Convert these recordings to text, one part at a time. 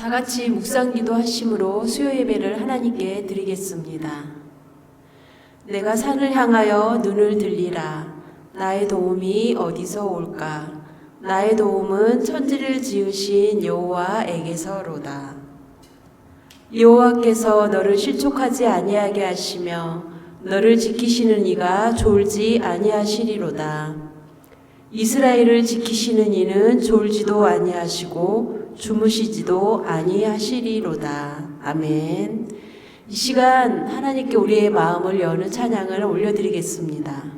다 같이 묵상기도 하심으로 수요 예배를 하나님께 드리겠습니다. 내가 산을 향하여 눈을 들리라. 나의 도움이 어디서 올까? 나의 도움은 천지를 지으신 여호와에게서로다. 여호와께서 너를 실족하지 아니하게 하시며 너를 지키시는 이가 졸지 아니하시리로다. 이스라엘을 지키시는 이는 졸지도 아니하시고 주무시지도 아니하시리로다. 아멘. 이 시간 하나님께 우리의 마음을 여는 찬양을 올려드리겠습니다.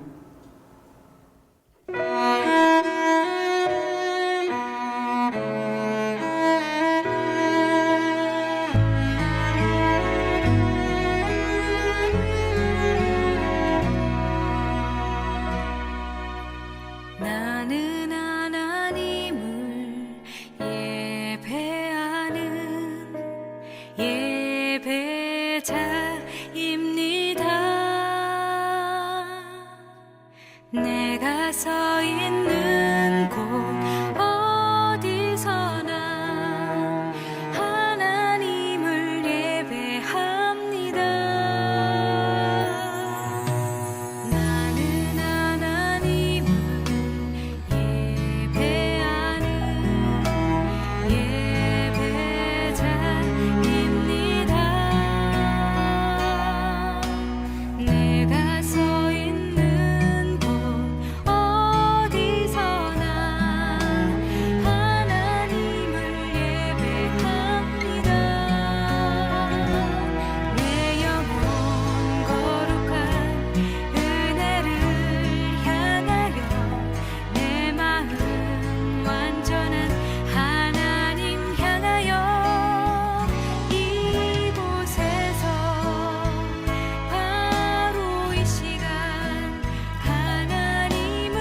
나는 하나님을 예배하는 예배자입니다. 내가 서 있는 곳 어디서나 하나님을 예배합니다. 나는 하나님을 예배하는 예배자입니다. 내가 서 있는 곳 어디서나 하나님을 예배합니다. 내 영혼 거룩한 은혜를 향하여 내 마음 완전한 하나님 향하여 이곳에서 바로 이 시간 하나님을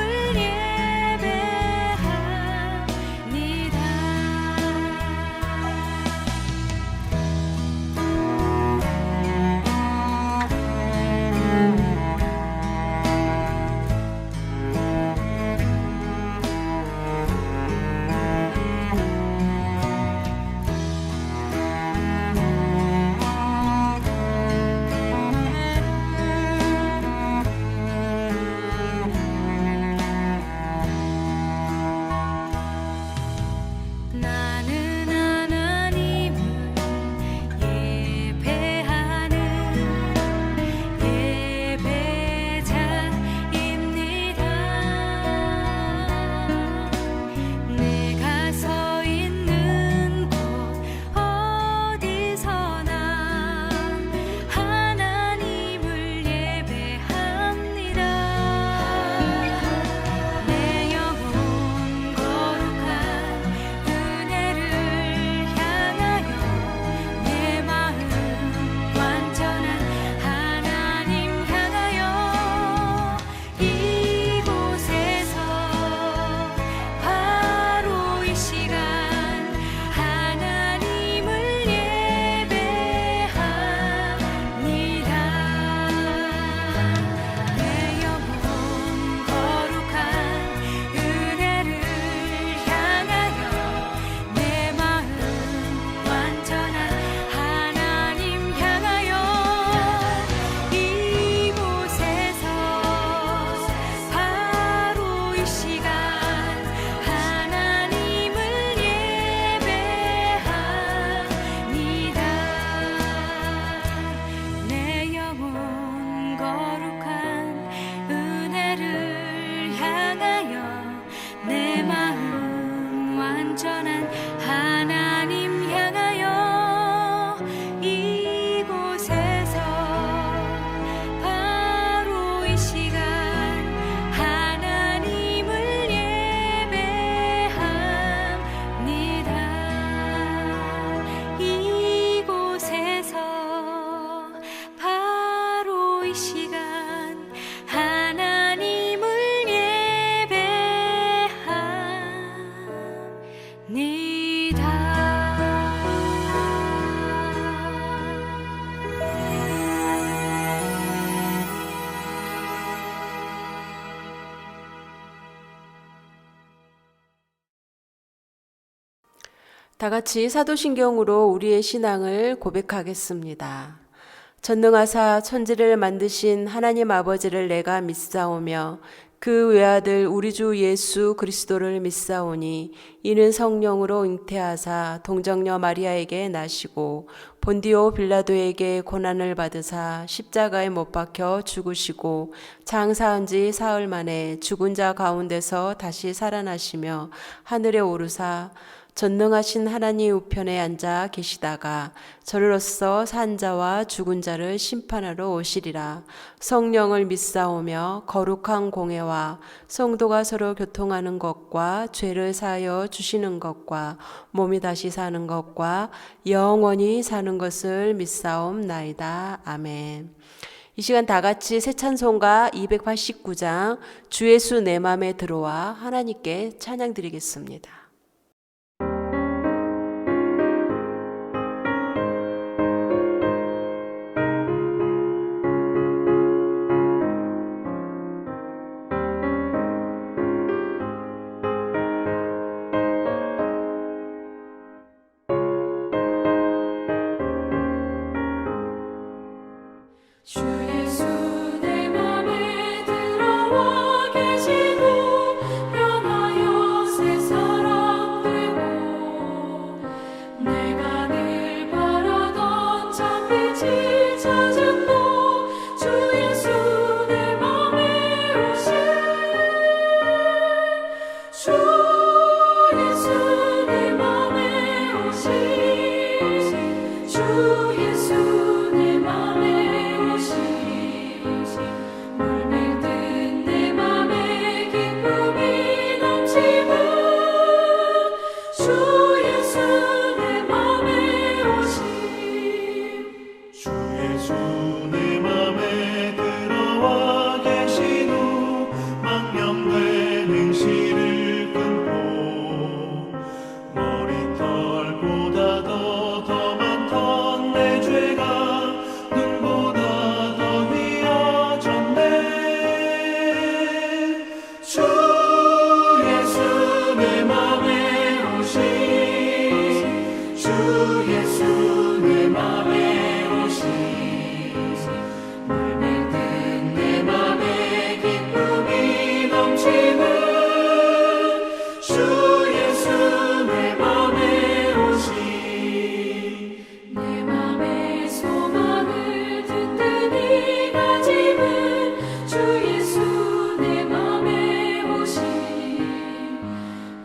나는 하나님을 예배하는 예배자입니다. 내가 서 있는 곳 어디서나 하나님을 예배합니다. 내 영혼 거룩한 은혜를 향하여 내 마음 완전한 하나님 향하여 이곳에서 바로 이 시간 하나님을 예배합니다. 내 영혼 거룩한 은혜를 향하여 내 마음 완전한 하나님 향하여 이곳에서 바로 이 시간 하나님을 예배합니다. 내 영혼 거룩한 은혜를 향하여 내 마음 완전한 하나님 향하여 이곳에서 바로 이 시간 하나님을 예배합니다. 이곳에서 바로 이 시간 하나님을 다 같이 사도신경으로 우리의 신앙을 고백하겠습니다. 전능하사 천지를 만드신 하나님 아버지를 내가 믿사오며 그 외아들 우리 주 예수 그리스도를 믿사오니 이는 성령으로 잉태하사 동정녀 마리아에게 나시고 본디오 빌라도에게 고난을 받으사 십자가에 못 박혀 죽으시고 장사한 지 사흘 만에 죽은 자 가운데서 다시 살아나시며 하늘에 오르사 전능하신 하나님 우편에 앉아 계시다가 저리로서 산 자와 죽은 자를 심판하러 오시리라. 성령을 믿사오며 거룩한 공회와 성도가 서로 교통하는 것과 죄를 사하여 주시는 것과 몸이 다시 사는 것과 영원히 사는 것을 믿사옵나이다. 아멘. 이 시간 다 같이 새 찬송가 289장 주 예수 내 맘에 들어와 하나님께 찬양 드리겠습니다. 주 예수 내 맘에 들어와 계시고 변하여 새 사람 되고 내가 늘 바라던 참빛을 찾았고 주 예수 내 맘에 오신 주 예수 내 맘에 오신 주 예수 내 맘에 물밀듯 내 맘에 기쁨이 넘치는 주 예수 내 맘에 오신 주 예수 내 맘에 들어와 계신 후 망령된 행실을 끊고 머리털보다 더 많던 내 죄가 눈보다 더 휘어졌네. 주 예수 내 맘에 오신 주 예수 내 맘에 오신 물밀듯 내 맘에 기쁨이 넘치는 주 예수 내 맘에 오신 내 맘의 소망을 든든히 가짐은 주 예수 내 맘에 오신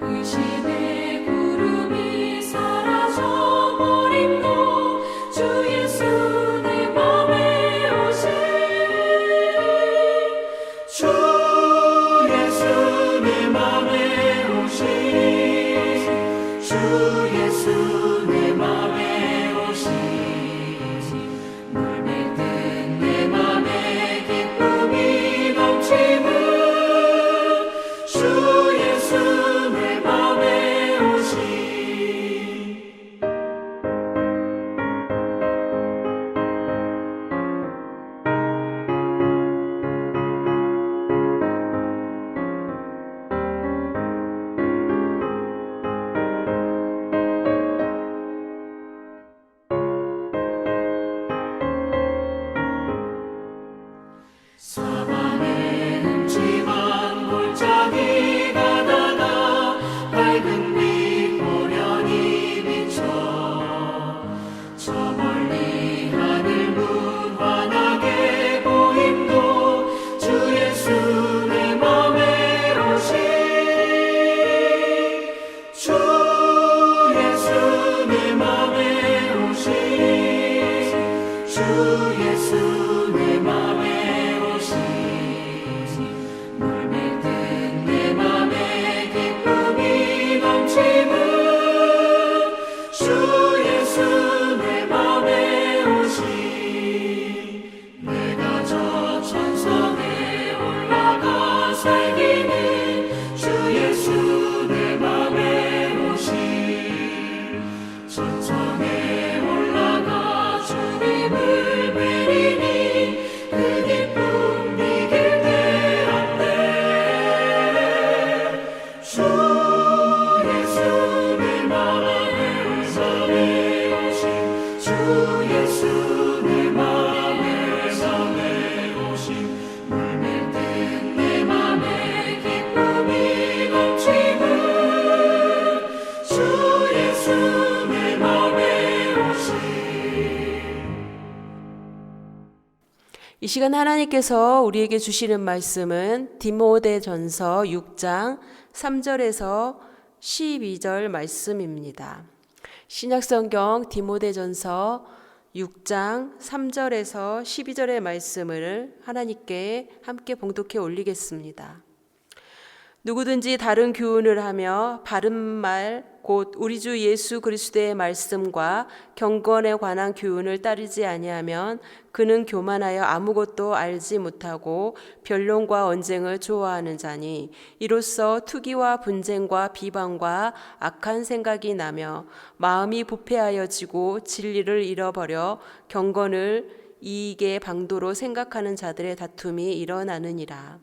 의심의 구름이 사라져 버림도 주 예수 내 맘에 오신 주 예수 내 맘에 오신 주 예수 내 맘에 오신 물밀듯 내 맘에 기쁨이 넘치는 주 예수 내 맘에 오신 이 시간 하나님께서 우리에게 주시는 말씀은 디모데전서 6장 3절에서 12절 말씀입니다. 신약성경 디모데전서 6장 3절에서 12절의 말씀을 하나님께 함께 봉독해 올리겠습니다. 누구든지 다른 교훈을 하며 바른 말 곧 우리 주 예수 그리스도의 말씀과 경건에 관한 교훈을 따르지 아니하면 그는 교만하여 아무것도 알지 못하고 변론과 언쟁을 좋아하는 자니 이로써 투기와 분쟁과 비방과 악한 생각이 나며 마음이 부패하여지고 진리를 잃어버려 경건을 이익의 방도로 생각하는 자들의 다툼이 일어나느니라.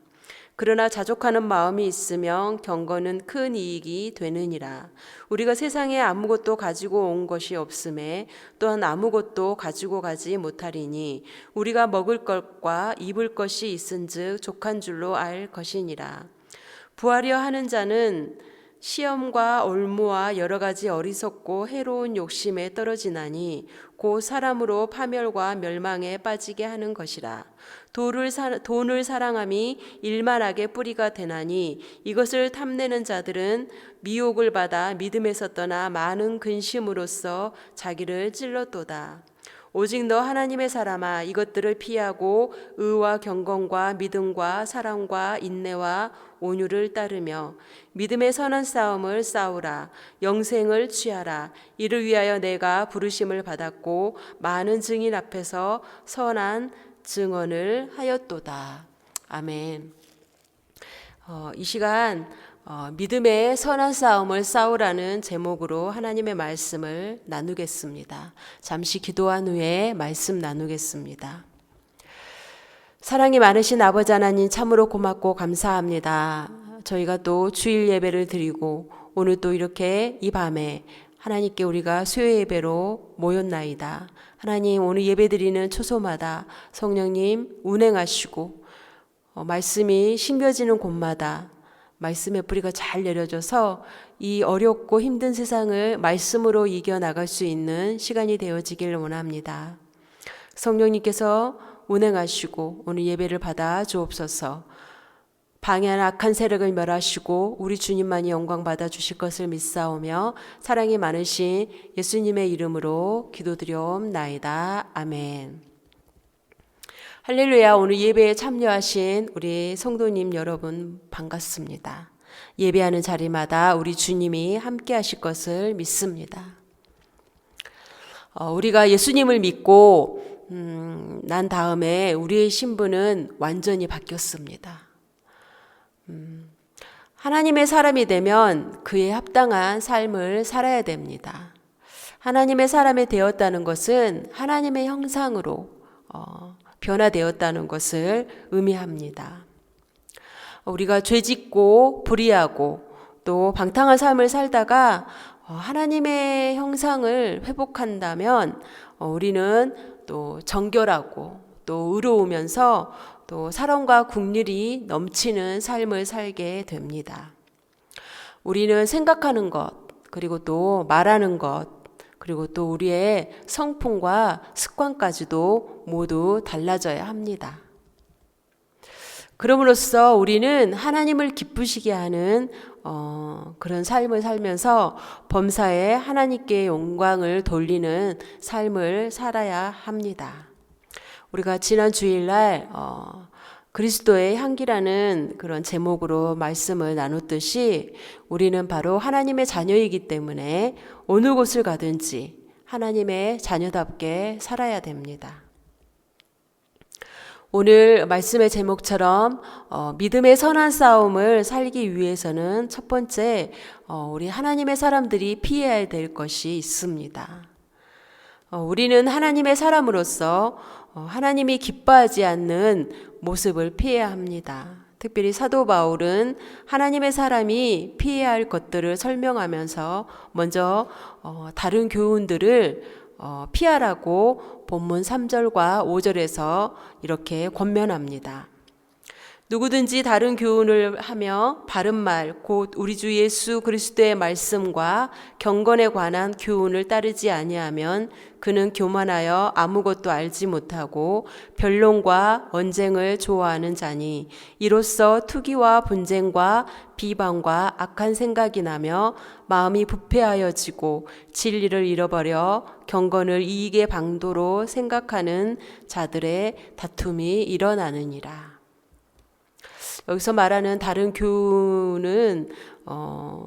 그러나 자족하는 마음이 있으면 경건은 큰 이익이 되느니라. 우리가 세상에 아무것도 가지고 온 것이 없음에 또한 아무것도 가지고 가지 못하리니 우리가 먹을 것과 입을 것이 있은즉 족한 줄로 알 것이니라. 부하려 하는 자는 시험과 올무와 여러 가지 어리석고 해로운 욕심에 떨어지나니 곧 사람으로 파멸과 멸망에 빠지게 하는 것이라. 돈을 사랑함이 일만하게 뿌리가 되나니 이것을 탐내는 자들은 미혹을 받아 믿음에서 떠나 많은 근심으로써 자기를 찔렀도다. 오직 너 하나님의 사람아 이것들을 피하고 의와 경건과 믿음과 사랑과 인내와 온유를 따르며 믿음의 선한 싸움을 싸우라. 영생을 취하라. 이를 위하여 내가 부르심을 받았고 많은 증인 앞에서 선한 증언을 하였도다. 아멘. 이 시간 믿음의 선한 싸움을 싸우라는 제목으로 하나님의 말씀을 나누겠습니다. 잠시 기도한 후에 말씀 나누겠습니다. 사랑이 많으신 아버지 하나님 참으로 고맙고 감사합니다. 저희가 또 주일 예배를 드리고 오늘 또 이렇게 이 밤에 하나님께 우리가 수요 예배로 모였나이다. 하나님 오늘 예배 드리는 초소마다 성령님 운행하시고 말씀이 심겨지는 곳마다 말씀의 뿌리가 잘 내려져서 이 어렵고 힘든 세상을 말씀으로 이겨나갈 수 있는 시간이 되어지길 원합니다. 성령님께서 운행하시고 오늘 예배를 받아 주옵소서. 방해하는 악한 세력을 멸하시고 우리 주님만이 영광 받아 주실 것을 믿사오며 사랑이 많으신 예수님의 이름으로 기도드리옵나이다. 아멘. 할렐루야. 오늘 예배에 참여하신 우리 성도님 여러분 반갑습니다. 예배하는 자리마다 우리 주님이 함께 하실 것을 믿습니다. 우리가 예수님을 믿고 난 다음에 우리의 신분은 완전히 바뀌었습니다. 하나님의 사람이 되면 그에 합당한 삶을 살아야 됩니다. 하나님의 사람이 되었다는 것은 하나님의 형상으로 변화되었다는 것을 의미합니다. 우리가 죄짓고 불의하고 또 방탕한 삶을 살다가 하나님의 형상을 회복한다면 우리는 또 정결하고 또 의로우면서 또 사랑과 긍휼이 넘치는 삶을 살게 됩니다. 우리는 생각하는 것, 그리고 또 말하는 것, 그리고 또 우리의 성품과 습관까지도 모두 달라져야 합니다. 그럼으로써 우리는 하나님을 기쁘시게 하는 그런 삶을 살면서 범사에 하나님께 영광을 돌리는 삶을 살아야 합니다. 우리가 지난 주일날 그리스도의 향기라는 그런 제목으로 말씀을 나눴듯이 우리는 바로 하나님의 자녀이기 때문에 어느 곳을 가든지 하나님의 자녀답게 살아야 됩니다. 오늘 말씀의 제목처럼 믿음의 선한 싸움을 살기 위해서는 첫 번째 우리 하나님의 사람들이 피해야 될 것이 있습니다. 우리는 하나님의 사람으로서 하나님이 기뻐하지 않는 모습을 피해야 합니다. 특별히 사도 바울은 하나님의 사람이 피해야 할 것들을 설명하면서 먼저 다른 교훈들을 피하라고 본문 3절과 5절에서 이렇게 권면합니다. 누구든지 다른 교훈을 하며 바른 말, 곧 우리 주 예수 그리스도의 말씀과 경건에 관한 교훈을 따르지 아니하면 그는 교만하여 아무것도 알지 못하고 변론과 언쟁을 좋아하는 자니 이로써 투기와 분쟁과 비방과 악한 생각이 나며 마음이 부패하여지고 진리를 잃어버려 경건을 이익의 방도로 생각하는 자들의 다툼이 일어나느니라. 여기서 말하는 다른 교훈은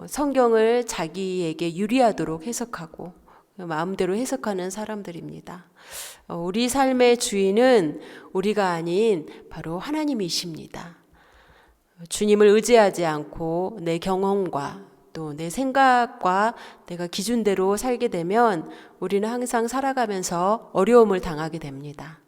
성경을 자기에게 유리하도록 해석하고 마음대로 해석하는 사람들입니다. 우리 삶의 주인은 우리가 아닌 바로 하나님이십니다. 주님을 의지하지 않고 내 경험과 또 내 생각과 내가 기준대로 살게 되면 우리는 항상 살아가면서 어려움을 당하게 됩니다.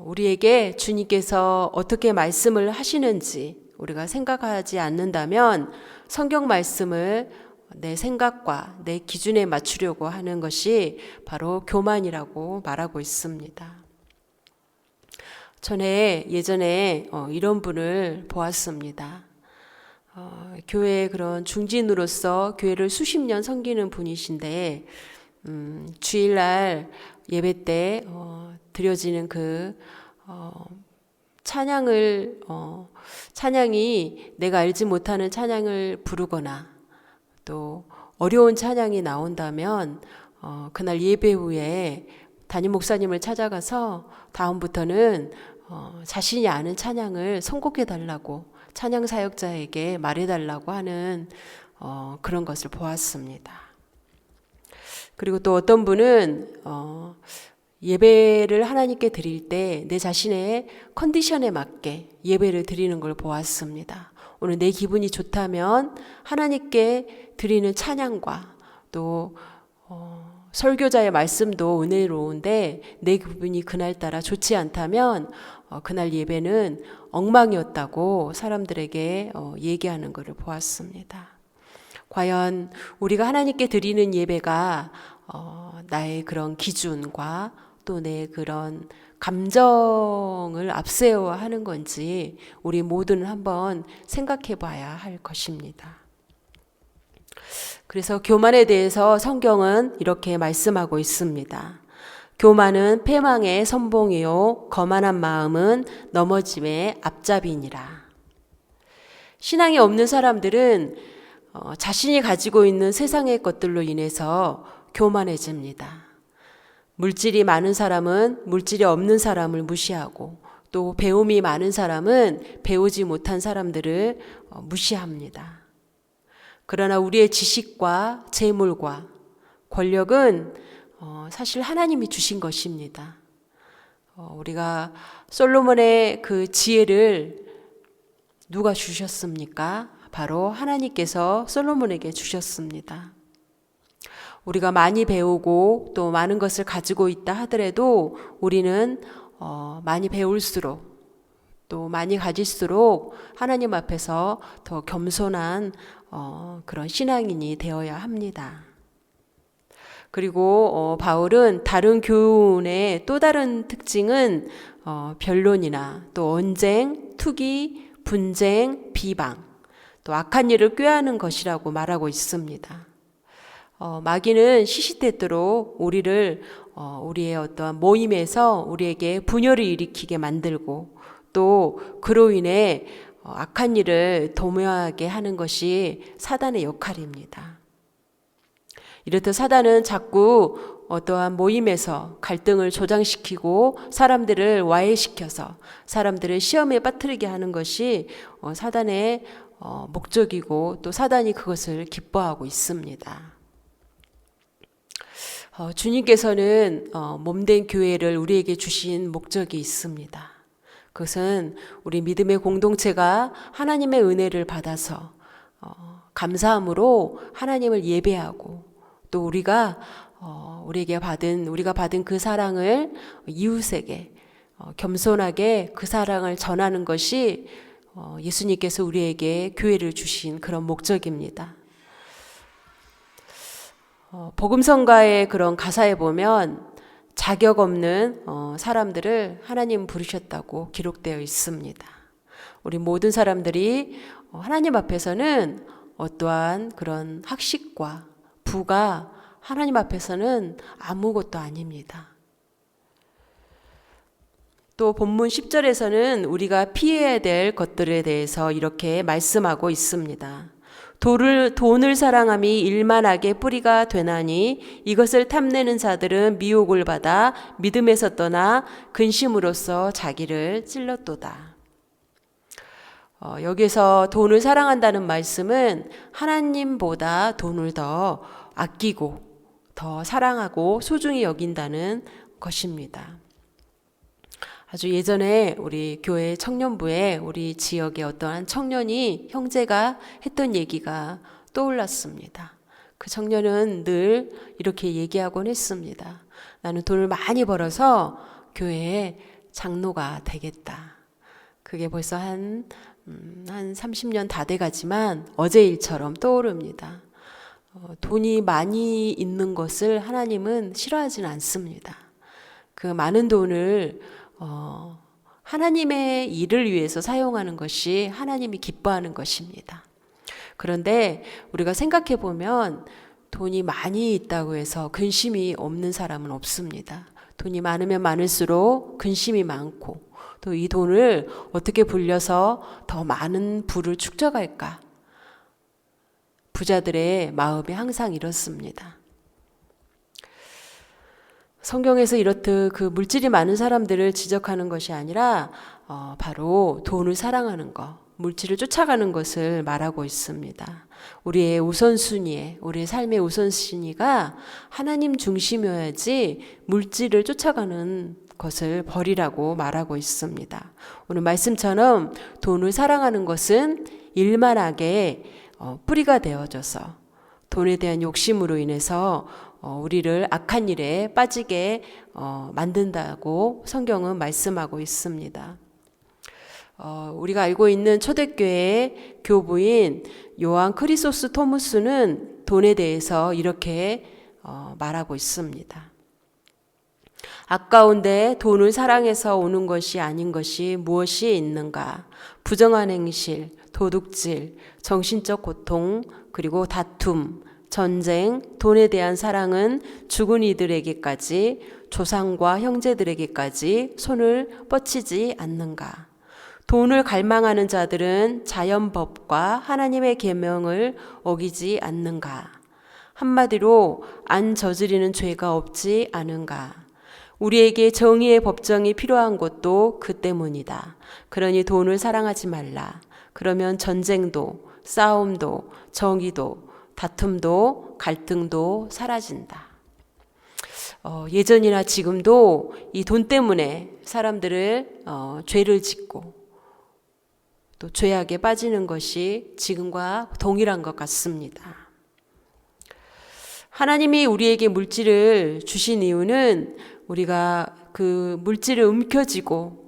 우리에게 주님께서 어떻게 말씀을 하시는지 우리가 생각하지 않는다면 성경 말씀을 내 생각과 내 기준에 맞추려고 하는 것이 바로 교만이라고 말하고 있습니다. 예전에 이런 분을 보았습니다. 교회의 그런 중진으로서 교회를 수십 년 섬기는 분이신데 주일날 예배 때 드려지는 그 찬양이 내가 알지 못하는 찬양을 부르거나 또 어려운 찬양이 나온다면 그날 예배 후에 담임 목사님을 찾아가서 다음부터는 자신이 아는 찬양을 선곡해 달라고 찬양 사역자에게 말해 달라고 하는 그런 것을 보았습니다. 그리고 또 어떤 분은 예배를 하나님께 드릴 때 내 자신의 컨디션에 맞게 예배를 드리는 걸 보았습니다. 오늘 내 기분이 좋다면 하나님께 드리는 찬양과 또 설교자의 말씀도 은혜로운데 내 기분이 그날따라 좋지 않다면 그날 예배는 엉망이었다고 사람들에게 얘기하는 것을 보았습니다. 과연 우리가 하나님께 드리는 예배가 나의 그런 기준과 또 내 그런 감정을 앞세워 하는 건지 우리 모두는 한번 생각해 봐야 할 것입니다. 그래서 교만에 대해서 성경은 이렇게 말씀하고 있습니다. 교만은 패망의 선봉이요 거만한 마음은 넘어짐의 앞잡이니라. 신앙이 없는 사람들은 자신이 가지고 있는 세상의 것들로 인해서 교만해집니다. 물질이 많은 사람은 물질이 없는 사람을 무시하고 또 배움이 많은 사람은 배우지 못한 사람들을 무시합니다. 그러나 우리의 지식과 재물과 권력은 사실 하나님이 주신 것입니다. 우리가 솔로몬의 그 지혜를 누가 주셨습니까? 바로 하나님께서 솔로몬에게 주셨습니다. 우리가 많이 배우고 또 많은 것을 가지고 있다 하더라도 우리는 많이 배울수록 또 많이 가질수록 하나님 앞에서 더 겸손한 그런 신앙인이 되어야 합니다. 그리고 바울은 다른 교훈의 또 다른 특징은 변론이나 또 언쟁, 투기, 분쟁, 비방, 또 악한 일을 꾀하는 것이라고 말하고 있습니다. 마귀는 시시때때로 우리를 우리의 어떠한 모임에서 우리에게 분열을 일으키게 만들고 또 그로 인해 악한 일을 도모하게 하는 것이 사단의 역할입니다. 이렇듯 사단은 자꾸 어떠한 모임에서 갈등을 조장시키고 사람들을 와해시켜서 사람들을 시험에 빠뜨리게 하는 것이 사단의 목적이고 또 사단이 그것을 기뻐하고 있습니다. 주님께서는 몸된 교회를 우리에게 주신 목적이 있습니다. 그것은 우리 믿음의 공동체가 하나님의 은혜를 받아서 감사함으로 하나님을 예배하고 또 우리가 받은 그 사랑을 이웃에게 겸손하게 그 사랑을 전하는 것이 예수님께서 우리에게 교회를 주신 그런 목적입니다. 복음성가의 그런 가사에 보면 자격 없는 사람들을 하나님 부르셨다고 기록되어 있습니다. 우리 모든 사람들이 하나님 앞에서는 어떠한 그런 학식과 부가 하나님 앞에서는 아무것도 아닙니다. 또 본문 10절에서는 우리가 피해야 될 것들에 대해서 이렇게 말씀하고 있습니다. 돈을 사랑함이 일만하게 뿌리가 되나니 이것을 탐내는 자들은 미혹을 받아 믿음에서 떠나 근심으로써 자기를 찔렀도다. 여기서 돈을 사랑한다는 말씀은 하나님보다 돈을 더 아끼고 더 사랑하고 소중히 여긴다는 것입니다. 아주 예전에 우리 교회 청년부에 우리 지역의 어떠한 청년이 형제가 했던 얘기가 떠올랐습니다. 그 청년은 늘 이렇게 얘기하곤 했습니다. 나는 돈을 많이 벌어서 교회에 장로가 되겠다. 그게 벌써 한 30년 다 돼가지만 어제 일처럼 떠오릅니다. 돈이 많이 있는 것을 하나님은 싫어하지는 않습니다. 그 많은 돈을 하나님의 일을 위해서 사용하는 것이 하나님이 기뻐하는 것입니다. 그런데 우리가 생각해 보면 돈이 많이 있다고 해서 근심이 없는 사람은 없습니다. 돈이 많으면 많을수록 근심이 많고 또 이 돈을 어떻게 불려서 더 많은 부를 축적할까? 부자들의 마음이 항상 이렇습니다. 성경에서 이렇듯 그 물질이 많은 사람들을 지적하는 것이 아니라 바로 돈을 사랑하는 것, 물질을 쫓아가는 것을 말하고 있습니다. 우리의 우선순위에, 우리의 삶의 우선순위가 하나님 중심이어야지 물질을 쫓아가는 것을 버리라고 말하고 있습니다. 오늘 말씀처럼 돈을 사랑하는 것은 일만하게 뿌리가 되어져서 돈에 대한 욕심으로 인해서 우리를 악한 일에 빠지게 만든다고 성경은 말씀하고 있습니다. 우리가 알고 있는 초대교회의 교부인 요한 크리소스 토무스는 돈에 대해서 이렇게 말하고 있습니다. 아까운데 돈을 사랑해서 오는 것이 아닌 것이 무엇이 있는가? 부정한 행실, 도둑질, 정신적 고통, 그리고 다툼, 전쟁, 돈에 대한 사랑은 죽은 이들에게까지, 조상과 형제들에게까지 손을 뻗치지 않는가? 돈을 갈망하는 자들은 자연법과 하나님의 계명을 어기지 않는가? 한마디로 안 저지르는 죄가 없지 않은가? 우리에게 정의의 법정이 필요한 것도 그 때문이다. 그러니 돈을 사랑하지 말라. 그러면 전쟁도, 싸움도, 정의도, 다툼도, 갈등도 사라진다. 예전이나 지금도 이 돈 때문에 사람들을 죄를 짓고 또 죄악에 빠지는 것이 지금과 동일한 것 같습니다. 하나님이 우리에게 물질을 주신 이유는 우리가 그 물질을 움켜쥐고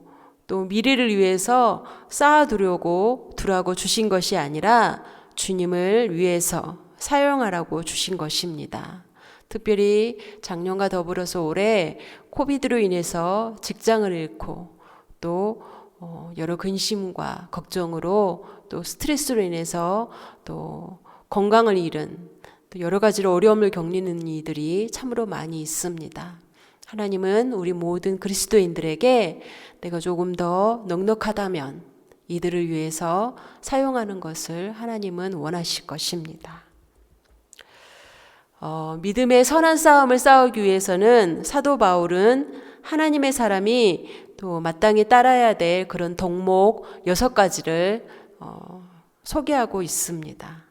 또 미래를 위해서 쌓아두려고 주신 것이 아니라 주님을 위해서 사용하라고 주신 것입니다. 특별히 작년과 더불어서 올해 코비드로 인해서 직장을 잃고 또 여러 근심과 걱정으로 또 스트레스로 인해서 또 건강을 잃은 또 여러 가지로 어려움을 겪는 이들이 참으로 많이 있습니다. 하나님은 우리 모든 그리스도인들에게 내가 조금 더 넉넉하다면 이들을 위해서 사용하는 것을 하나님은 원하실 것입니다. 믿음의 선한 싸움을 싸우기 위해서는 사도 바울은 하나님의 사람이 또 마땅히 따라야 될 그런 덕목 6가지를 소개하고 있습니다.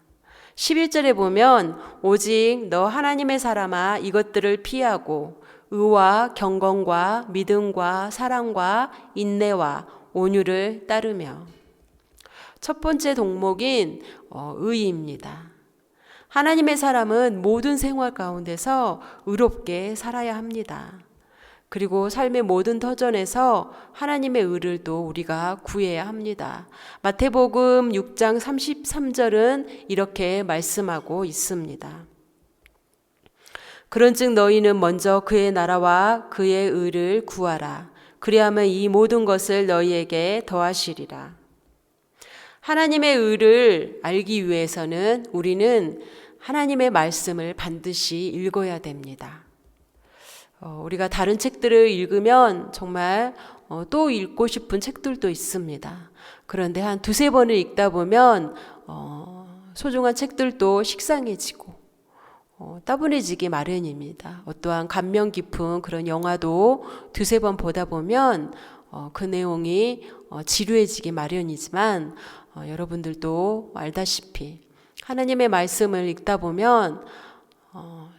11절에 보면 오직 너 하나님의 사람아 이것들을 피하고 의와 경건과 믿음과 사랑과 인내와 온유를 따르며 첫 번째 덕목인 의입니다. 하나님의 사람은 모든 생활 가운데서 의롭게 살아야 합니다. 그리고 삶의 모든 터전에서 하나님의 의를 또 우리가 구해야 합니다. 마태복음 6장 33절은 이렇게 말씀하고 있습니다. 그런즉 너희는 먼저 그의 나라와 그의 의를 구하라. 그리하면 이 모든 것을 너희에게 더하시리라. 하나님의 의를 알기 위해서는 우리는 하나님의 말씀을 반드시 읽어야 됩니다. 우리가 다른 책들을 읽으면 정말 또 읽고 싶은 책들도 있습니다. 그런데 한 두세 번을 읽다 보면 소중한 책들도 식상해지고 따분해지기 마련입니다. 어떠한 감명 깊은 그런 영화도 두세 번 보다 보면 그 내용이 지루해지기 마련이지만 여러분들도 알다시피 하나님의 말씀을 읽다 보면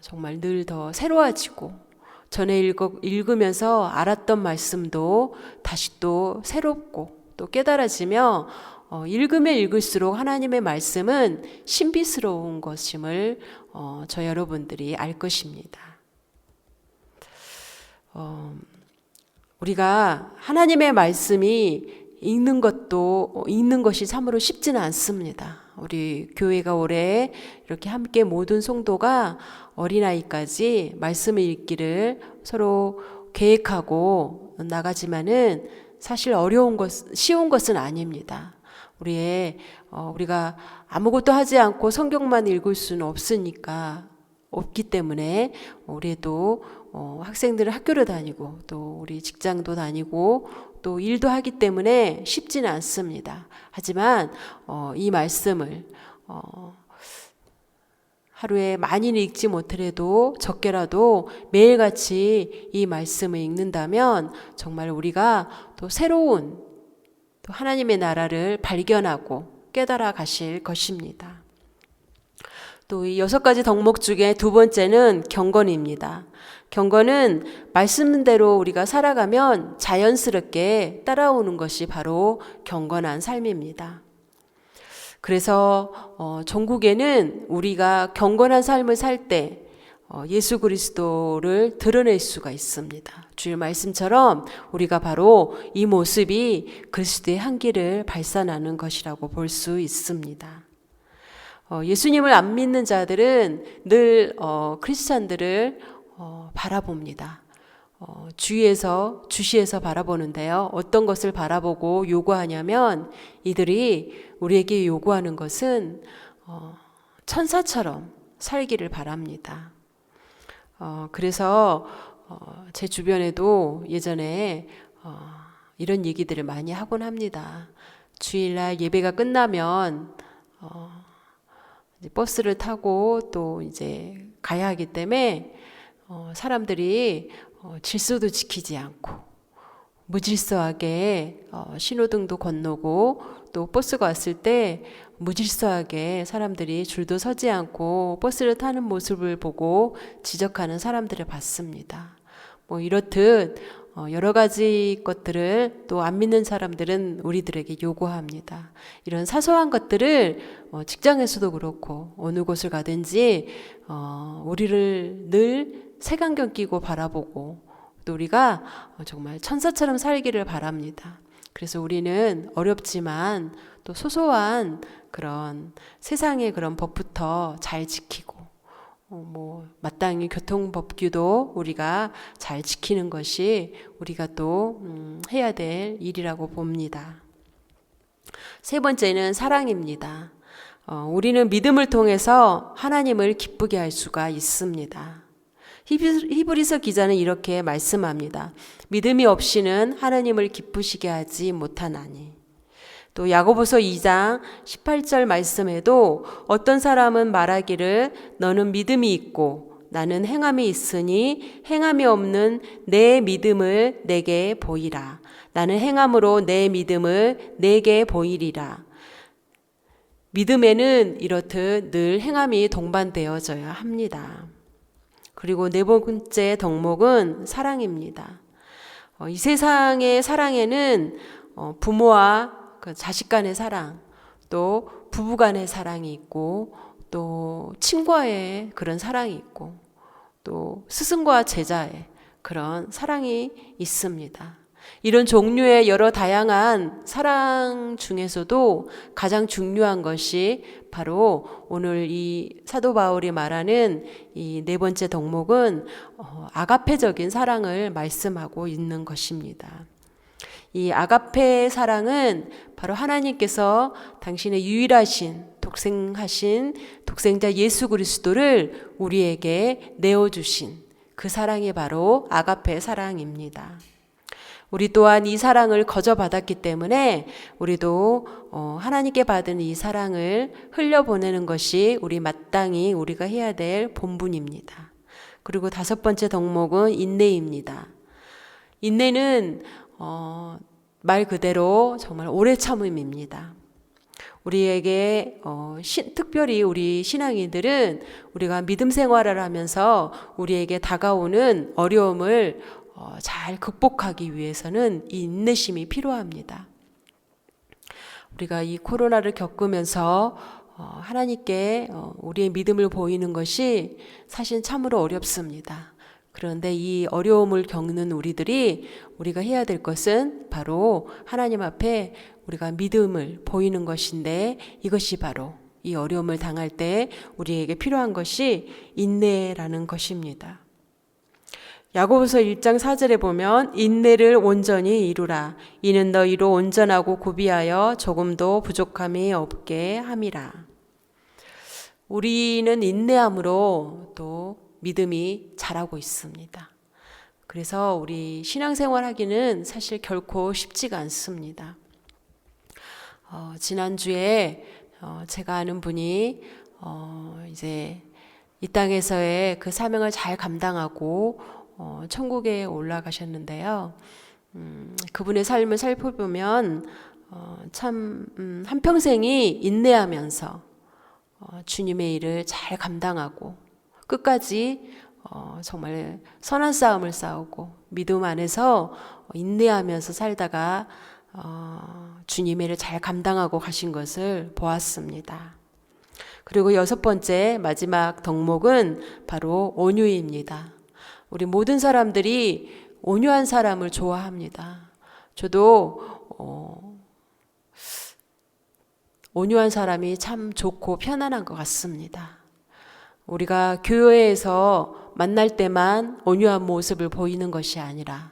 정말 늘 더 새로워지고 전에 읽으면서 알았던 말씀도 다시 또 새롭고 또 깨달아지며 읽으면 읽을수록 하나님의 말씀은 신비스러운 것임을 저 여러분들이 알 것입니다. 우리가 하나님의 말씀이 읽는 것이 참으로 쉽지는 않습니다. 우리 교회가 올해 이렇게 함께 모든 성도가 어린아이까지 말씀을 읽기를 서로 계획하고 나가지만은 사실 쉬운 것은 아닙니다. 우리가 아무것도 하지 않고 성경만 읽을 수는 없기 때문에 우리도 학생들은 학교를 다니고 또 우리 직장도 다니고 또 일도 하기 때문에 쉽지는 않습니다. 하지만 이 말씀을 하루에 많이는 읽지 못하더라도 적게라도 매일같이 이 말씀을 읽는다면 정말 우리가 또 새로운 또 하나님의 나라를 발견하고 깨달아 가실 것입니다. 또 이 6가지 덕목 중에 두 번째는 경건입니다. 경건은 말씀대로 우리가 살아가면 자연스럽게 따라오는 것이 바로 경건한 삶입니다. 그래서 전국에는 우리가 경건한 삶을 살 때 예수 그리스도를 드러낼 수가 있습니다. 주의 말씀처럼 우리가 바로 이 모습이 그리스도의 향기를 발산하는 것이라고 볼 수 있습니다. 예수님을 안 믿는 자들은 늘 크리스찬들을 바라봅니다. 주시에서 바라보는데요. 어떤 것을 바라보고 요구하냐면 이들이 우리에게 요구하는 것은 천사처럼 살기를 바랍니다. 그래서 제 주변에도 예전에 이런 얘기들을 많이 하곤 합니다. 주일날 예배가 끝나면 이제 버스를 타고 또 이제 가야 하기 때문에 사람들이 질서도 지키지 않고 무질서하게 신호등도 건너고 또 버스가 왔을 때 무질서하게 사람들이 줄도 서지 않고 버스를 타는 모습을 보고 지적하는 사람들을 봤습니다. 이렇듯 여러 가지 것들을 또 안 믿는 사람들은 우리들에게 요구합니다. 이런 사소한 것들을 직장에서도 그렇고 어느 곳을 가든지 우리를 늘 색안경 끼고 바라보고 또 우리가 정말 천사처럼 살기를 바랍니다. 그래서 우리는 어렵지만 또 소소한 그런 세상의 그런 법부터 잘 지키고 마땅히 교통법규도 우리가 잘 지키는 것이 우리가 또 해야 될 일이라고 봅니다. 세 번째는 사랑입니다. 우리는 믿음을 통해서 하나님을 기쁘게 할 수가 있습니다. 히브리서 기자는 이렇게 말씀합니다. 믿음이 없이는 하나님을 기쁘시게 하지 못하나니. 또 야고보서 2장 18절 말씀에도 어떤 사람은 말하기를 너는 믿음이 있고 나는 행함이 있으니 행함이 없는 내 믿음을 내게 보이라. 나는 행함으로 내 믿음을 내게 보이리라. 믿음에는 이렇듯 늘 행함이 동반되어져야 합니다. 그리고 네 번째 덕목은 사랑입니다. 이 세상의 사랑에는 부모와 자식 간의 사랑, 또 부부 간의 사랑이 있고, 또 친구와의 그런 사랑이 있고, 또 스승과 제자의 그런 사랑이 있습니다. 이런 종류의 여러 다양한 사랑 중에서도 가장 중요한 것이 바로 오늘 이 사도 바울이 말하는 이 네 번째 덕목은 아가페적인 사랑을 말씀하고 있는 것입니다. 이 아가페 사랑은 바로 하나님께서 당신의 유일하신 독생자 예수 그리스도를 우리에게 내어주신 그 사랑이 바로 아가페 사랑입니다. 우리 또한 이 사랑을 거저받았기 때문에 우리도 하나님께 받은 이 사랑을 흘려보내는 것이 마땅히 우리가 해야 될 본분입니다. 그리고 다섯 번째 덕목은 인내입니다. 인내는 말 그대로 정말 오래 참음입니다. 우리에게 특별히 우리 신앙인들은 우리가 믿음 생활을 하면서 우리에게 다가오는 어려움을 잘 극복하기 위해서는 이 인내심이 필요합니다. 우리가 이 코로나를 겪으면서 하나님께 우리의 믿음을 보이는 것이 사실 참으로 어렵습니다. 그런데 이 어려움을 겪는 우리가 해야 될 것은 바로 하나님 앞에 우리가 믿음을 보이는 것인데, 이것이 바로 이 어려움을 당할 때 우리에게 필요한 것이 인내라는 것입니다. 야고보서 1장 4절에 보면 인내를 온전히 이루라. 이는 너희로 온전하고 구비하여 조금도 부족함이 없게 함이라. 우리는 인내함으로 또 믿음이 자라고 있습니다. 그래서 우리 신앙생활 하기는 사실 결코 쉽지가 않습니다. 지난주에 제가 아는 분이 이제 이 땅에서의 그 사명을 잘 감당하고 천국에 올라가셨는데요. 그분의 삶을 살펴보면 참 한평생이 인내하면서 주님의 일을 잘 감당하고 끝까지 정말 선한 싸움을 싸우고 믿음 안에서 인내하면서 살다가 주님의 일을 잘 감당하고 가신 것을 보았습니다. 그리고 여섯 번째 마지막 덕목은 바로 온유입니다. 우리 모든 사람들이 온유한 사람을 좋아합니다. 저도 온유한 사람이 참 좋고 편안한 것 같습니다. 우리가 교회에서 만날 때만 온유한 모습을 보이는 것이 아니라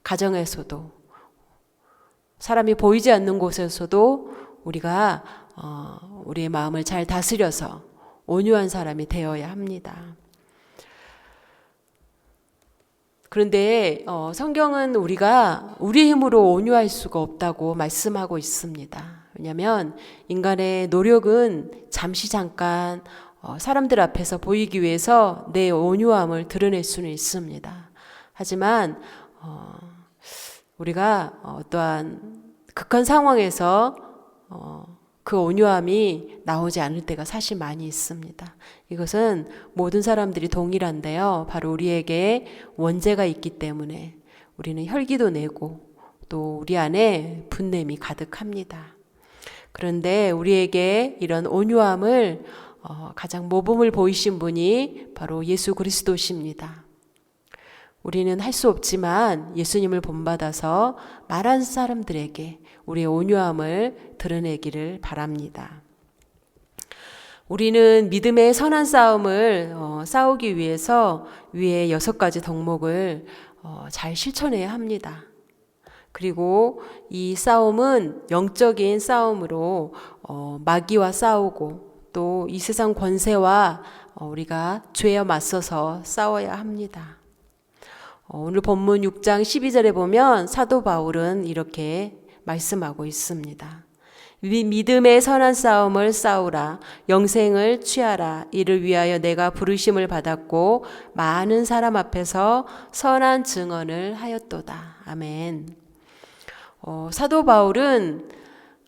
가정에서도, 사람이 보이지 않는 곳에서도 우리가 우리의 마음을 잘 다스려서 온유한 사람이 되어야 합니다. 그런데 성경은 우리가 우리 힘으로 온유할 수가 없다고 말씀하고 있습니다. 왜냐하면 인간의 노력은 잠깐 사람들 앞에서 보이기 위해서 내 온유함을 드러낼 수는 있습니다. 하지만 우리가 어떠한 극한 상황에서 그 온유함이 나오지 않을 때가 사실 많이 있습니다. 이것은 모든 사람들이 동일한데요. 바로 우리에게 원죄가 있기 때문에 우리는 혈기도 내고 또 우리 안에 분냄이 가득합니다. 그런데 우리에게 이런 온유함을 가장 모범을 보이신 분이 바로 예수 그리스도십니다. 우리는 할 수 없지만 예수님을 본받아서 많은 사람들에게 우리의 온유함을 드러내기를 바랍니다. 우리는 믿음의 선한 싸움을 싸우기 위해서 위에 6가지 덕목을 잘 실천해야 합니다. 그리고 이 싸움은 영적인 싸움으로 마귀와 싸우고 또 이 세상 권세와 우리가 죄에 맞서서 싸워야 합니다. 오늘 본문 6장 12절에 보면 사도 바울은 이렇게 말씀하고 있습니다. 믿음의 선한 싸움을 싸우라. 영생을 취하라. 이를 위하여 내가 부르심을 받았고 많은 사람 앞에서 선한 증언을 하였도다. 아멘. 사도 바울은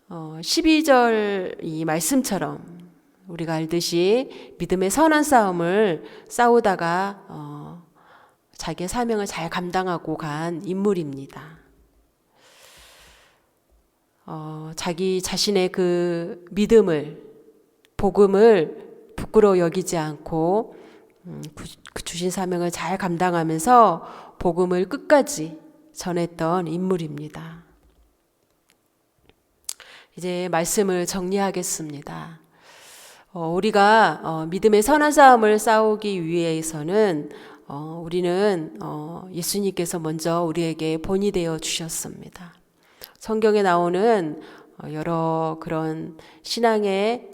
12절 이 말씀처럼 우리가 알듯이 믿음의 선한 싸움을 싸우다가 자기의 사명을 잘 감당하고 간 인물입니다. 자기 자신의 그 믿음을, 복음을 부끄러워 여기지 않고 그 주신 사명을 잘 감당하면서 복음을 끝까지 전했던 인물입니다. 이제 말씀을 정리하겠습니다. 우리가 믿음의 선한 싸움을 싸우기 위해서는 우리는 예수님께서 먼저 우리에게 본이 되어 주셨습니다. 성경에 나오는 여러 그런 신앙의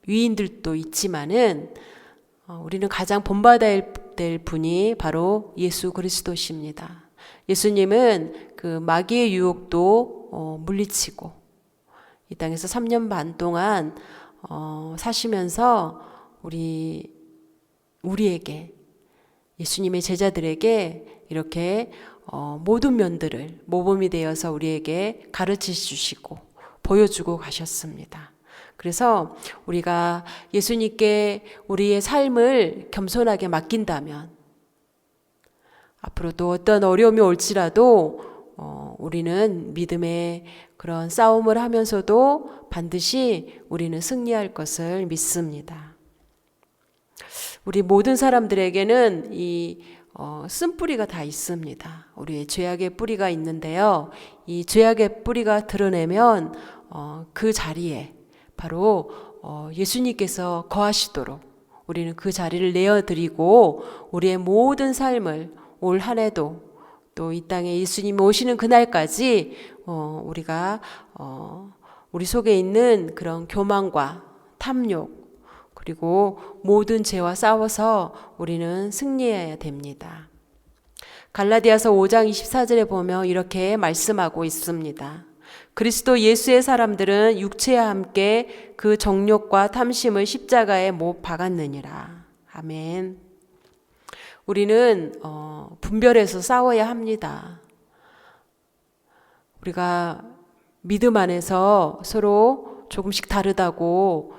위인들도 있지만은 우리는 가장 본받아야 될 분이 바로 예수 그리스도십니다. 예수님은 그 마귀의 유혹도 물리치고 이 땅에서 3년 반 동안 사시면서 우리에게 예수님의 제자들에게 이렇게 모든 면들을 모범이 되어서 우리에게 가르쳐 주시고 보여주고 가셨습니다. 그래서 우리가 예수님께 우리의 삶을 겸손하게 맡긴다면 앞으로도 어떤 어려움이 올지라도 우리는 믿음의 그런 싸움을 하면서도 반드시 우리는 승리할 것을 믿습니다. 우리 모든 사람들에게는 이 쓴뿌리가 다 있습니다. 우리의 죄악의 뿌리가 있는데요. 이 죄악의 뿌리가 드러내면 그 자리에 바로 예수님께서 거하시도록 우리는 그 자리를 내어드리고 우리의 모든 삶을 올 한 해도 또 이 땅에 예수님이 오시는 그날까지 우리가 우리 속에 있는 그런 교만과 탐욕 그리고 모든 죄와 싸워서 우리는 승리해야 됩니다. 갈라디아서 5장 24절에 보면 이렇게 말씀하고 있습니다. 그리스도 예수의 사람들은 육체와 함께 그 정욕과 탐심을 십자가에 못 박았느니라. 아멘. 우리는 분별해서 싸워야 합니다. 우리가 믿음 안에서 서로 조금씩 다르다고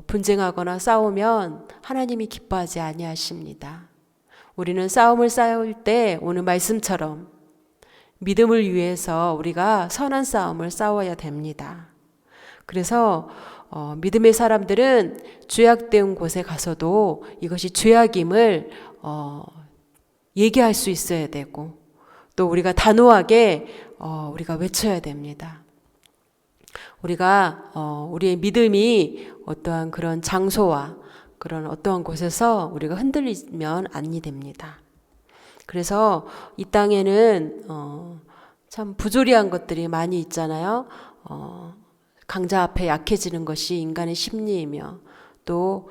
분쟁하거나 싸우면 하나님이 기뻐하지 아니하십니다. 우리는 싸움을 싸울 때 오늘 말씀처럼 믿음을 위해서 우리가 선한 싸움을 싸워야 됩니다. 그래서 믿음의 사람들은 죄악된 곳에 가서도 이것이 죄악임을 얘기할 수 있어야 되고 또 우리가 단호하게 우리가 외쳐야 됩니다. 우리가 우리의 믿음이 어떠한 그런 장소와 그런 어떠한 곳에서 우리가 흔들리면 아니 됩니다. 그래서 이 땅에는 참 부조리한 것들이 많이 있잖아요. 강자 앞에 약해지는 것이 인간의 심리이며 또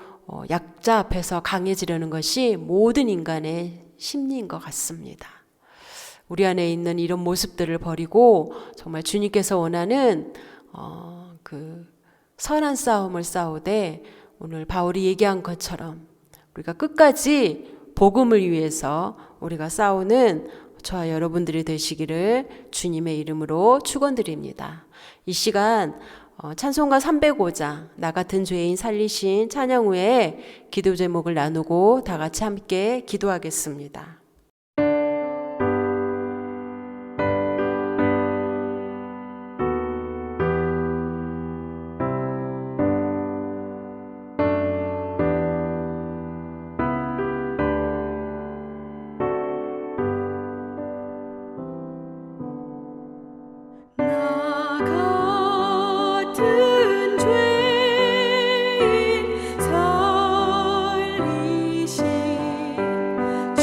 약자 앞에서 강해지려는 것이 모든 인간의 심리인 것 같습니다. 우리 안에 있는 이런 모습들을 버리고 정말 주님께서 원하는 그 선한 싸움을 싸우되 오늘 바울이 얘기한 것처럼 우리가 끝까지 복음을 위해서 우리가 싸우는 저와 여러분들이 되시기를 주님의 이름으로 축원드립니다. 이 시간 찬송가 305장 나 같은 죄인 살리신 찬양 후에 기도 제목을 나누고 다 같이 함께 기도하겠습니다. 살리신 주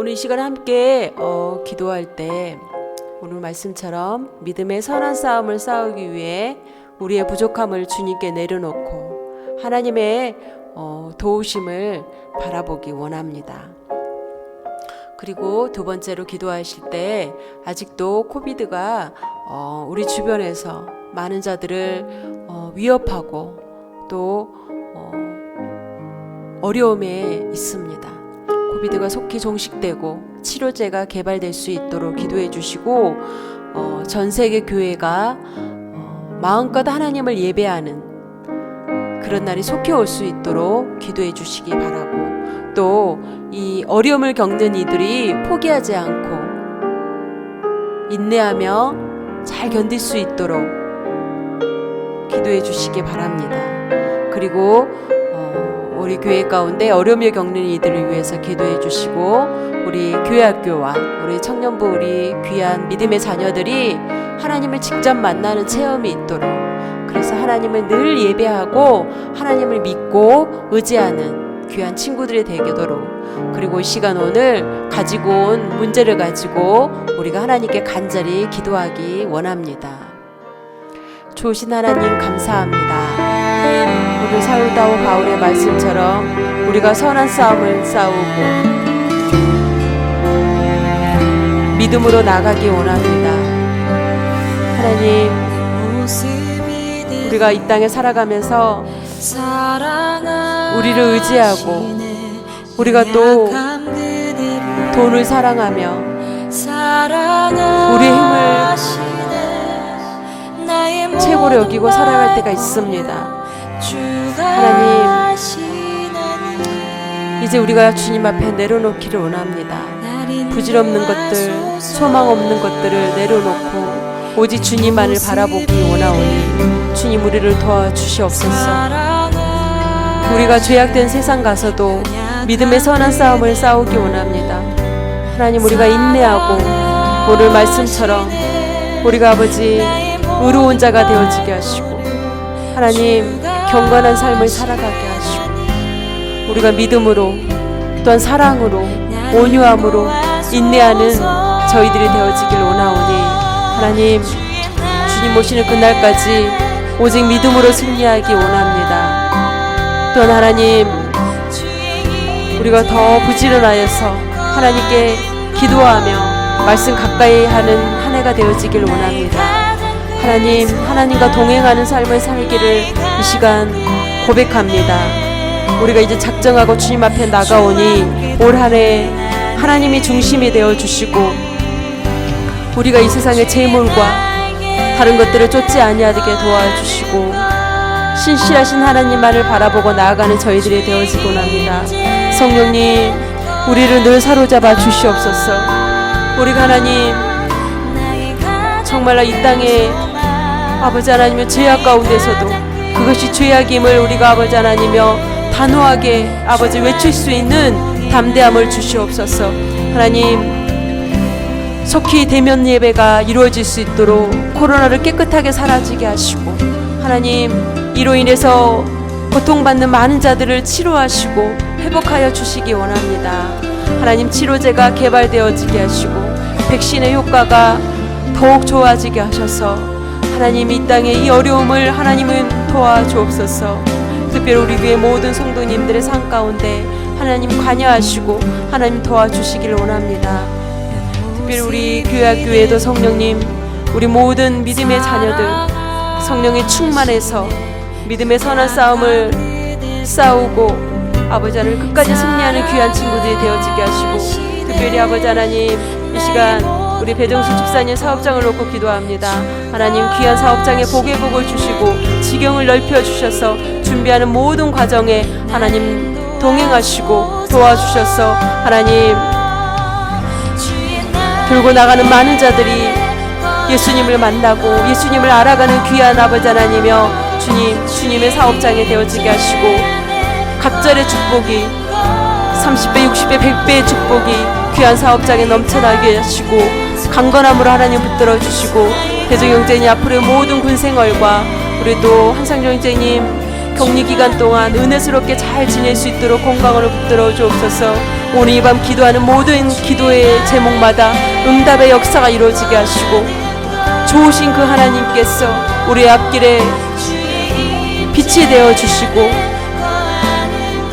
오늘 이 시간 함께 기도할 때 오늘 말씀처럼 믿음의 선한 싸움을 싸우기 위해 우리의 부족함을 주님께 내려놓고 하나님의 도우심을 바라보기 원합니다. 그리고 두 번째로 기도하실 때 아직도 코비드가 우리 주변에서 많은 자들을 위협하고 또 어려움에 있습니다. 코비드가 속히 종식되고 치료제가 개발될 수 있도록 기도해 주시고 전 세계 교회가 마음껏 하나님을 예배하는 그런 날이 속히 올 수 있도록 기도해 주시기 바라고 또 이 어려움을 겪는 이들이 포기하지 않고 인내하며 잘 견딜 수 있도록 기도해 주시기 바랍니다. 그리고 우리 교회 가운데 어려움을 겪는 이들을 위해서 기도해 주시고 우리 교회학교와 우리 청년부 우리 귀한 믿음의 자녀들이 하나님을 직접 만나는 체험이 있도록 그래서 하나님을 늘 예배하고 하나님을 믿고 의지하는 귀한 친구들이 되도록 그리고 이 시간 오늘 가지고 온 문제를 가지고 우리가 하나님께 간절히 기도하기 원합니다. 좋으신 하나님 감사합니다. 오늘 사울다오 바울의 말씀처럼 우리가 선한 싸움을 싸우고 믿음으로 나가기 원합니다. 하나님 우리가 이 땅에 살아가면서 우리를 의지하고 우리가 또 돈을 사랑하며 우리의 힘을 최고로 여기고 살아갈 때가 있습니다. 하나님 이제 우리가 주님 앞에 내려놓기를 원합니다. 부질없는 것들 소망 없는 것들을 내려놓고 오직 주님만을 바라보기 원하오니 주님 우리를 도와주시옵소서. 우리가 죄악된 세상 가서도 믿음의 선한 싸움을 싸우기 원합니다. 하나님 우리가 인내하고 오늘 말씀처럼 우리가 아버지 의로운 자가 되어지게 하시고 하나님 경건한 삶을 살아가게 하시고 우리가 믿음으로 또한 사랑으로 온유함으로 인내하는 저희들이 되어지길 원하오니 하나님 주님 오시는 그날까지 오직 믿음으로 승리하기 원합니다. 또한 하나님 우리가 더 부지런하여서 하나님께 기도하며 말씀 가까이 하는 한 해가 되어지길 원합니다. 하나님 하나님과 동행하는 삶을 살기를 이 시간 고백합니다. 우리가 이제 작정하고 주님 앞에 나가오니 올 한 해 하나님이 중심이 되어주시고 우리가 이 세상의 재물과 다른 것들을 쫓지 아니하게 도와주시고 신실하신 하나님만을 바라보고 나아가는 저희들이 되어지곤 합니다. 성령님 우리를 늘 사로잡아 주시옵소서. 우리가 하나님 정말로 이 땅에 아버지 하나님의 죄악 가운데서도 그것이 죄악임을 우리가 아버지 하나님이여 단호하게 아버지 외칠 수 있는 담대함을 주시옵소서. 하나님 속히 대면 예배가 이루어질 수 있도록 코로나를 깨끗하게 사라지게 하시고 하나님 이로 인해서 고통받는 많은 자들을 치료하시고 회복하여 주시기 원합니다. 하나님 치료제가 개발되어지게 하시고 백신의 효과가 더욱 좋아지게 하셔서 하나님 이 땅의 이 어려움을 하나님은 도와주옵소서. 특별히 우리 교회 모든 성도님들의 삶 가운데 하나님 관여하시고 하나님 도와주시기를 원합니다. 특별히 우리 교회도 성령님 우리 모든 믿음의 자녀들 성령의 충만해서 믿음의 선한 싸움을 싸우고 아버지 하나님 끝까지 승리하는 귀한 친구들이 되어지게 하시고 특별히 아버지 하나님 이 시간 우리 배정수 집사님 사업장을 놓고 기도합니다. 하나님 귀한 사업장에 복의 복을 주시고 지경을 넓혀주셔서 준비하는 모든 과정에 하나님 동행하시고 도와주셔서 하나님 들고 나가는 많은 자들이 예수님을 만나고 예수님을 알아가는 귀한 아버지 하나님이여 주님의 사업장에 되어지게 하시고 갑절의 축복이 30배, 60배, 100배의 축복이 귀한 사업장에 넘쳐나게 하시고 강건함으로 하나님 붙들어 주시고 대종형제님 앞으로의 모든 군생활과 우리 또 한상종 형제님 격리 기간 동안 은혜스럽게 잘 지낼 수 있도록 건강을 붙들어 주옵소서. 오늘 이 밤 기도하는 모든 기도의 제목마다 응답의 역사가 이루어지게 하시고, 좋으신 그 하나님께서 우리의 앞길에 빛이 되어 주시고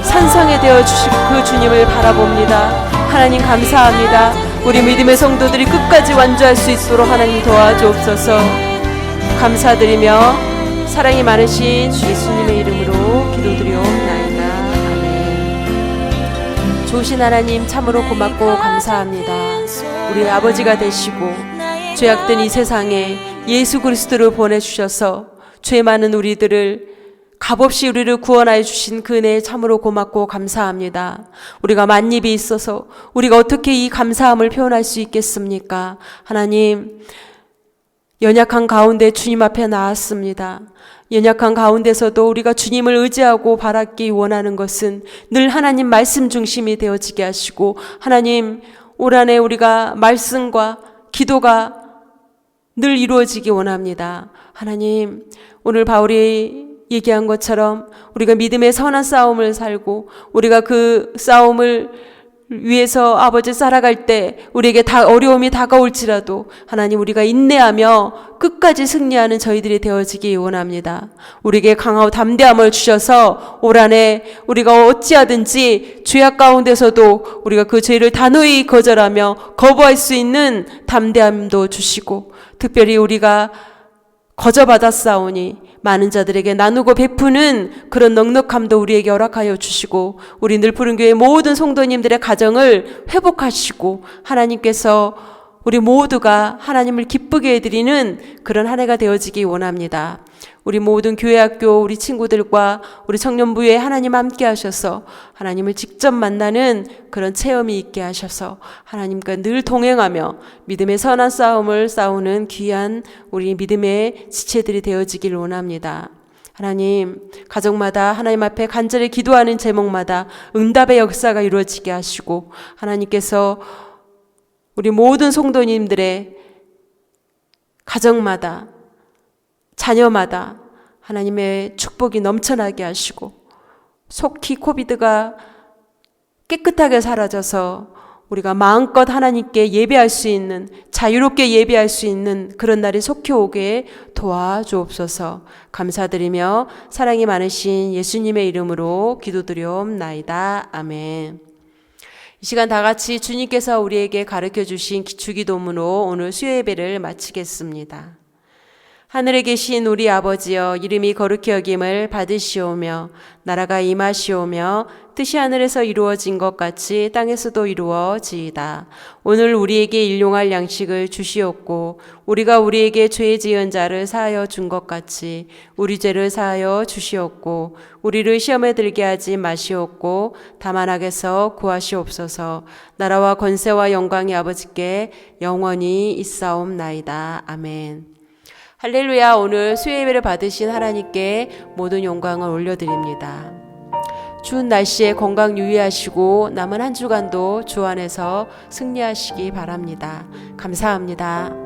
산상에 되어 주시고 그 주님을 바라봅니다. 하나님 감사합니다. 우리 믿음의 성도들이 끝까지 완주할 수 있도록 하나님 도와주옵소서. 감사드리며 사랑이 많으신 예수님의 이름으로 기도드리옵나이다. 아멘. 좋으신 하나님 참으로 고맙고 감사합니다. 우리 아버지가 되시고 죄악된 이 세상에 예수 그리스도를 보내주셔서 죄 많은 우리들을 값없이 우리를 구원하여 주신 그 은혜에 참으로 고맙고 감사합니다. 우리가 만입이 있어서 우리가 어떻게 이 감사함을 표현할 수 있겠습니까? 하나님, 연약한 가운데 주님 앞에 나왔습니다. 연약한 가운데서도 우리가 주님을 의지하고 바라기 원하는 것은 늘 하나님 말씀 중심이 되어지게 하시고, 하나님 올 한해 우리가 말씀과 기도가 늘 이루어지기 원합니다. 하나님, 오늘 바울이 얘기한 것처럼 우리가 믿음의 선한 싸움을 살고 우리가 그 싸움을 위해서 아버지 살아갈 때 우리에게 다 어려움이 다가올지라도 하나님 우리가 인내하며 끝까지 승리하는 저희들이 되어지기 원합니다. 우리에게 강하고 담대함을 주셔서 올 한해 우리가 어찌하든지 죄악 가운데서도 우리가 그 죄를 단호히 거절하며 거부할 수 있는 담대함도 주시고, 특별히 우리가 거저받았사오니 많은 자들에게 나누고 베푸는 그런 넉넉함도 우리에게 허락하여 주시고, 우리 늘푸른교회 모든 성도님들의 가정을 회복하시고, 하나님께서 우리 모두가 하나님을 기쁘게 해드리는 그런 한 해가 되어지기 원합니다. 우리 모든 교회 학교 우리 친구들과 우리 청년부에 하나님 함께 하셔서 하나님을 직접 만나는 그런 체험이 있게 하셔서 하나님과 늘 동행하며 믿음의 선한 싸움을 싸우는 귀한 우리 믿음의 지체들이 되어지길 원합니다. 하나님, 가정마다 하나님 앞에 간절히 기도하는 제목마다 응답의 역사가 이루어지게 하시고, 하나님께서 우리 모든 성도님들의 가정마다 자녀마다 하나님의 축복이 넘쳐나게 하시고, 속히 코비드가 깨끗하게 사라져서 우리가 마음껏 하나님께 예배할 수 있는, 자유롭게 예배할 수 있는 그런 날이 속히 오게 도와주옵소서. 감사드리며 사랑이 많으신 예수님의 이름으로 기도드리옵나이다. 아멘. 이 시간 다 같이 주님께서 우리에게 가르쳐 주신 기초기도문으로 오늘 수요예배를 마치겠습니다. 하늘에 계신 우리 아버지여, 이름이 거룩히 여김을 받으시오며 나라가 임하시오며 뜻이 하늘에서 이루어진 것 같이 땅에서도 이루어지이다. 오늘 우리에게 일용할 양식을 주시옵고 우리가 우리에게 죄 지은 자를 사하여 준 것 같이 우리 죄를 사하여 주시옵고 우리를 시험에 들게 하지 마시옵고 다만 악에서 구하시옵소서. 나라와 권세와 영광이 아버지께 영원히 있사옵나이다. 아멘. 할렐루야. 오늘 수요예배를 받으신 하나님께 모든 영광을 올려드립니다. 추운 날씨에 건강 유의하시고 남은 한 주간도 주 안에서 승리하시기 바랍니다. 감사합니다.